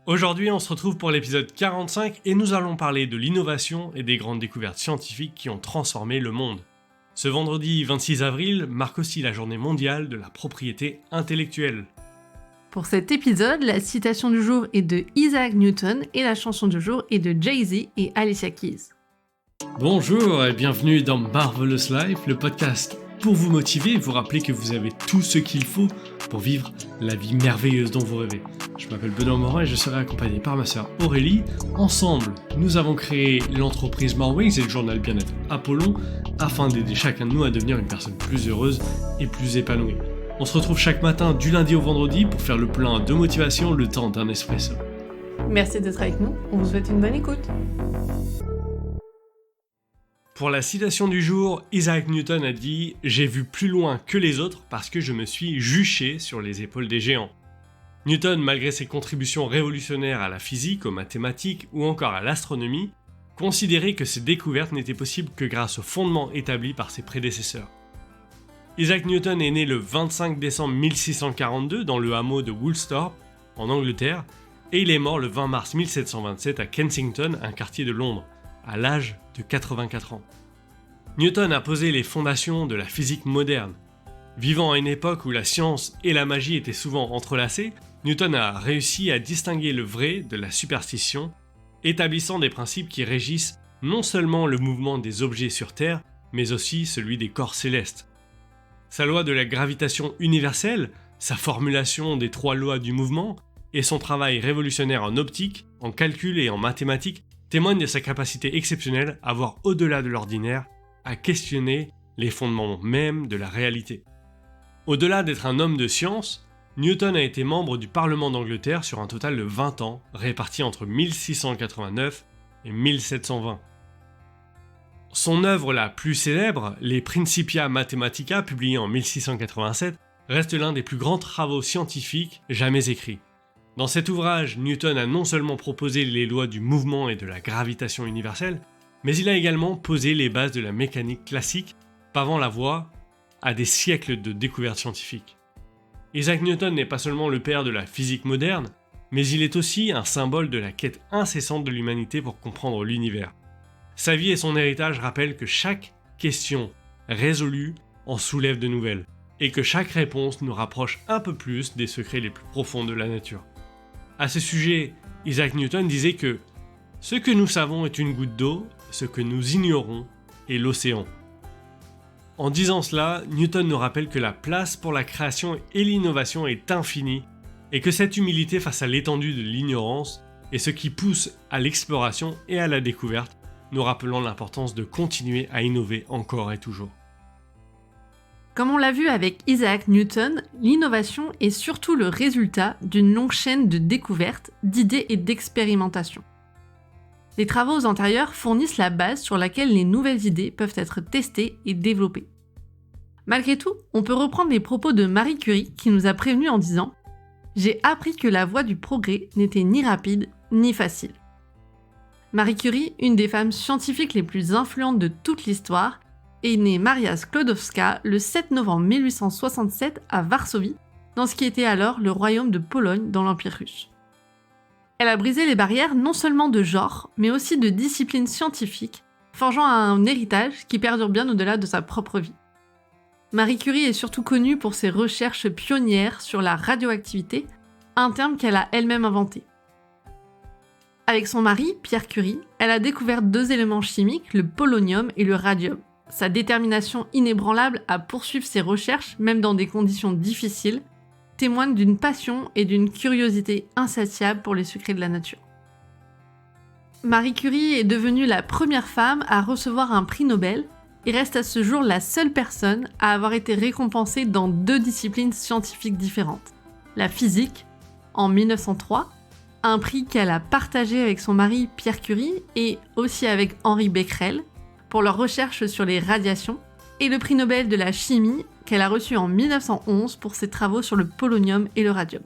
Aujourd'hui, on se retrouve pour l'épisode 45 et nous allons parler de l'innovation et des grandes découvertes scientifiques qui ont transformé le monde. Ce vendredi 26 avril marque aussi la journée mondiale de la propriété intellectuelle. Pour cet épisode, la citation du jour est de Isaac Newton et la chanson du jour est de Jay-Z et Alicia Keys. Bonjour et bienvenue dans Marvelous Life, le podcast pour vous motiver et vous rappeler que vous avez tout ce qu'il faut pour vivre la vie merveilleuse dont vous rêvez. Je m'appelle Benoît Morin et je serai accompagné par ma sœur Aurélie. Ensemble, nous avons créé l'entreprise Morewings et le journal Bien-être Apollon afin d'aider chacun de nous à devenir une personne plus heureuse et plus épanouie. On se retrouve chaque matin du lundi au vendredi pour faire le plein de motivation le temps d'un espresso. Merci d'être avec nous, on vous souhaite une bonne écoute. Pour la citation du jour, Isaac Newton a dit « J'ai vu plus loin que les autres parce que je me suis juché sur les épaules des géants ». Newton, malgré ses contributions révolutionnaires à la physique, aux mathématiques ou encore à l'astronomie, considérait que ses découvertes n'étaient possibles que grâce aux fondements établis par ses prédécesseurs. Isaac Newton est né le 25 décembre 1642 dans le hameau de Woolsthorpe, en Angleterre, et il est mort le 20 mars 1727 à Kensington, un quartier de Londres, à l'âge de 84 ans. Newton a posé les fondations de la physique moderne. Vivant à une époque où la science et la magie étaient souvent entrelacées, Newton a réussi à distinguer le vrai de la superstition, établissant des principes qui régissent non seulement le mouvement des objets sur Terre, mais aussi celui des corps célestes. Sa loi de la gravitation universelle, sa formulation des 3 lois du mouvement, et son travail révolutionnaire en optique, en calcul et en mathématiques témoignent de sa capacité exceptionnelle à voir au-delà de l'ordinaire, à questionner les fondements mêmes de la réalité. Au-delà d'être un homme de science, Newton a été membre du Parlement d'Angleterre sur un total de 20 ans, répartis entre 1689 et 1720. Son œuvre la plus célèbre, les Principia Mathematica, publiée en 1687, reste l'un des plus grands travaux scientifiques jamais écrits. Dans cet ouvrage, Newton a non seulement proposé les lois du mouvement et de la gravitation universelle, mais il a également posé les bases de la mécanique classique, pavant la voie à des siècles de découvertes scientifiques. Isaac Newton n'est pas seulement le père de la physique moderne, mais il est aussi un symbole de la quête incessante de l'humanité pour comprendre l'univers. Sa vie et son héritage rappellent que chaque question résolue en soulève de nouvelles, et que chaque réponse nous rapproche un peu plus des secrets les plus profonds de la nature. À ce sujet, Isaac Newton disait que « Ce que nous savons est une goutte d'eau, ce que nous ignorons est l'océan ». En disant cela, Newton nous rappelle que la place pour la création et l'innovation est infinie, et que cette humilité face à l'étendue de l'ignorance est ce qui pousse à l'exploration et à la découverte, nous rappelant l'importance de continuer à innover encore et toujours. Comme on l'a vu avec Isaac Newton, l'innovation est surtout le résultat d'une longue chaîne de découvertes, d'idées et d'expérimentations. Les travaux antérieurs fournissent la base sur laquelle les nouvelles idées peuvent être testées et développées. Malgré tout, on peut reprendre les propos de Marie Curie qui nous a prévenus en disant « J'ai appris que la voie du progrès n'était ni rapide ni facile ». Marie Curie, une des femmes scientifiques les plus influentes de toute l'histoire, est née Maria Sklodowska le 7 novembre 1867 à Varsovie, dans ce qui était alors le royaume de Pologne dans l'Empire russe. Elle a brisé les barrières non seulement de genre, mais aussi de disciplines scientifiques, forgeant un héritage qui perdure bien au-delà de sa propre vie. Marie Curie est surtout connue pour ses recherches pionnières sur la radioactivité, un terme qu'elle a elle-même inventé. Avec son mari, Pierre Curie, elle a découvert 2 éléments chimiques, le polonium et le radium. Sa détermination inébranlable à poursuivre ses recherches, même dans des conditions difficiles, témoigne d'une passion et d'une curiosité insatiable pour les secrets de la nature. Marie Curie est devenue la première femme à recevoir un prix Nobel et reste à ce jour la seule personne à avoir été récompensée dans 2 disciplines scientifiques différentes. La physique, en 1903, un prix qu'elle a partagé avec son mari Pierre Curie et aussi avec Henri Becquerel, pour leur recherche sur les radiations, et le prix Nobel de la chimie qu'elle a reçu en 1911 pour ses travaux sur le polonium et le radium.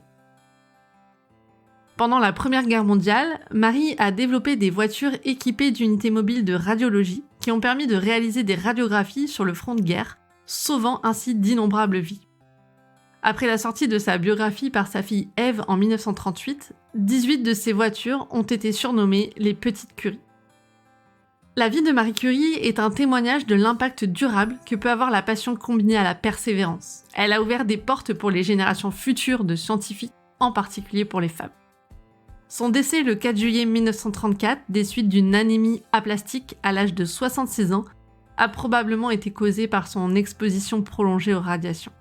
Pendant la Première Guerre mondiale, Marie a développé des voitures équipées d'unités mobiles de radiologie qui ont permis de réaliser des radiographies sur le front de guerre, sauvant ainsi d'innombrables vies. Après la sortie de sa biographie par sa fille Eve en 1938, 18 de ses voitures ont été surnommées les Petites Curie. La vie de Marie Curie est un témoignage de l'impact durable que peut avoir la passion combinée à la persévérance. Elle a ouvert des portes pour les générations futures de scientifiques, en particulier pour les femmes. Son décès le 4 juillet 1934, des suites d'une anémie aplastique à l'âge de 66 ans, a probablement été causé par son exposition prolongée aux radiations.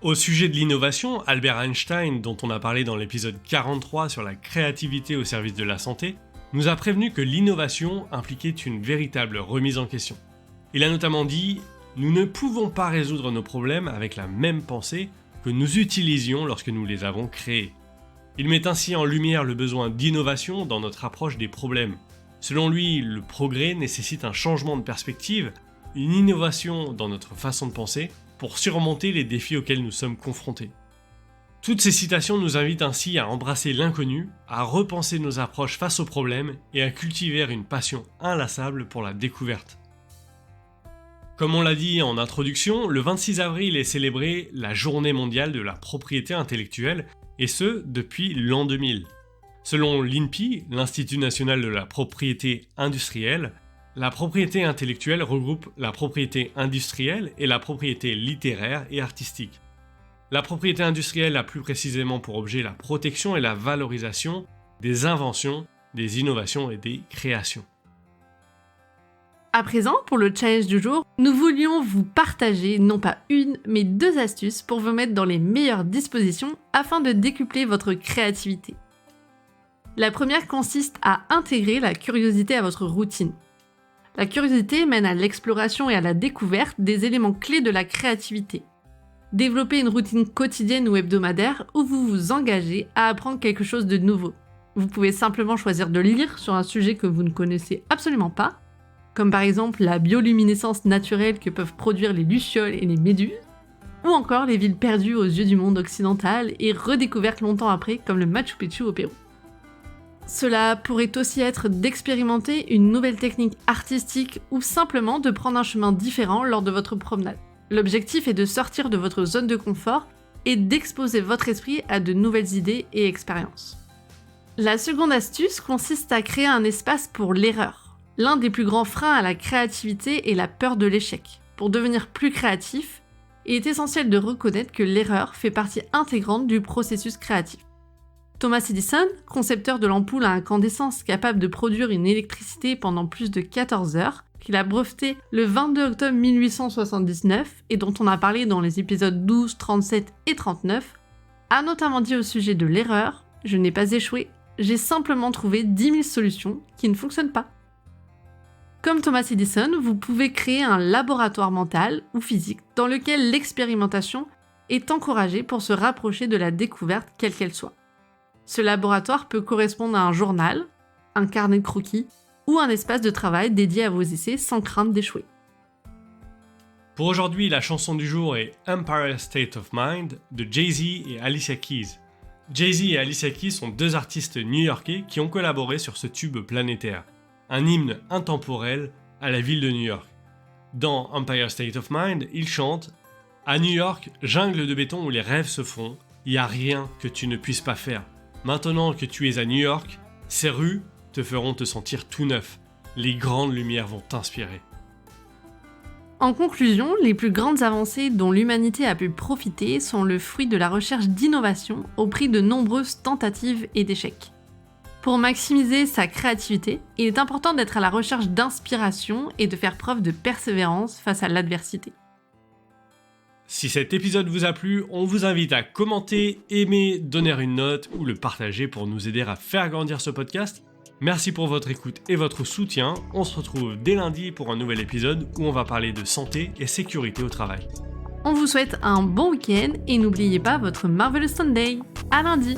Au sujet de l'innovation, Albert Einstein, dont on a parlé dans l'épisode 43 sur la créativité au service de la santé, nous a prévenu que l'innovation impliquait une véritable remise en question. Il a notamment dit « Nous ne pouvons pas résoudre nos problèmes avec la même pensée que nous utilisions lorsque nous les avons créés. » Il met ainsi en lumière le besoin d'innovation dans notre approche des problèmes. Selon lui, le progrès nécessite un changement de perspective, une innovation dans notre façon de penser pour surmonter les défis auxquels nous sommes confrontés. Toutes ces citations nous invitent ainsi à embrasser l'inconnu, à repenser nos approches face aux problèmes et à cultiver une passion inlassable pour la découverte. Comme on l'a dit en introduction, le 26 avril est célébrée la Journée mondiale de la propriété intellectuelle, et ce, depuis l'an 2000. Selon l'INPI, l'Institut national de la propriété industrielle, la propriété intellectuelle regroupe la propriété industrielle et la propriété littéraire et artistique. La propriété industrielle a plus précisément pour objet la protection et la valorisation des inventions, des innovations et des créations. À présent, pour le challenge du jour, nous voulions vous partager non pas une, mais 2 astuces pour vous mettre dans les meilleures dispositions afin de décupler votre créativité. La première consiste à intégrer la curiosité à votre routine. La curiosité mène à l'exploration et à la découverte des éléments clés de la créativité. Développez une routine quotidienne ou hebdomadaire où vous vous engagez à apprendre quelque chose de nouveau. Vous pouvez simplement choisir de lire sur un sujet que vous ne connaissez absolument pas, comme par exemple la bioluminescence naturelle que peuvent produire les lucioles et les méduses, ou encore les villes perdues aux yeux du monde occidental et redécouvertes longtemps après comme le Machu Picchu au Pérou. Cela pourrait aussi être d'expérimenter une nouvelle technique artistique ou simplement de prendre un chemin différent lors de votre promenade. L'objectif est de sortir de votre zone de confort et d'exposer votre esprit à de nouvelles idées et expériences. La seconde astuce consiste à créer un espace pour l'erreur. L'un des plus grands freins à la créativité est la peur de l'échec. Pour devenir plus créatif, il est essentiel de reconnaître que l'erreur fait partie intégrante du processus créatif. Thomas Edison, concepteur de l'ampoule à incandescence capable de produire une électricité pendant plus de 14 heures, qu'il a breveté le 22 octobre 1879 et dont on a parlé dans les épisodes 12, 37 et 39, a notamment dit au sujet de l'erreur « Je n'ai pas échoué, j'ai simplement trouvé 10 000 solutions qui ne fonctionnent pas ». Comme Thomas Edison, vous pouvez créer un laboratoire mental ou physique dans lequel l'expérimentation est encouragée pour se rapprocher de la découverte quelle qu'elle soit. Ce laboratoire peut correspondre à un journal, un carnet de croquis, ou un espace de travail dédié à vos essais sans crainte d'échouer. Pour aujourd'hui, la chanson du jour est Empire State of Mind de Jay-Z et Alicia Keys. Jay-Z et Alicia Keys sont 2 artistes new-yorkais qui ont collaboré sur ce tube planétaire, un hymne intemporel à la ville de New York. Dans Empire State of Mind, ils chantent « À New York, jungle de béton où les rêves se font, il n'y a rien que tu ne puisses pas faire. Maintenant que tu es à New York, ces rues te feront te sentir tout neuf. Les grandes lumières vont t'inspirer. » En conclusion, les plus grandes avancées dont l'humanité a pu profiter sont le fruit de la recherche d'innovation au prix de nombreuses tentatives et d'échecs. Pour maximiser sa créativité, il est important d'être à la recherche d'inspiration et de faire preuve de persévérance face à l'adversité. Si cet épisode vous a plu, on vous invite à commenter, aimer, donner une note ou le partager pour nous aider à faire grandir ce podcast. Merci pour votre écoute et votre soutien. On se retrouve dès lundi pour un nouvel épisode où on va parler de santé et sécurité au travail. On vous souhaite un bon week-end et n'oubliez pas votre Marvelous Sunday. À lundi!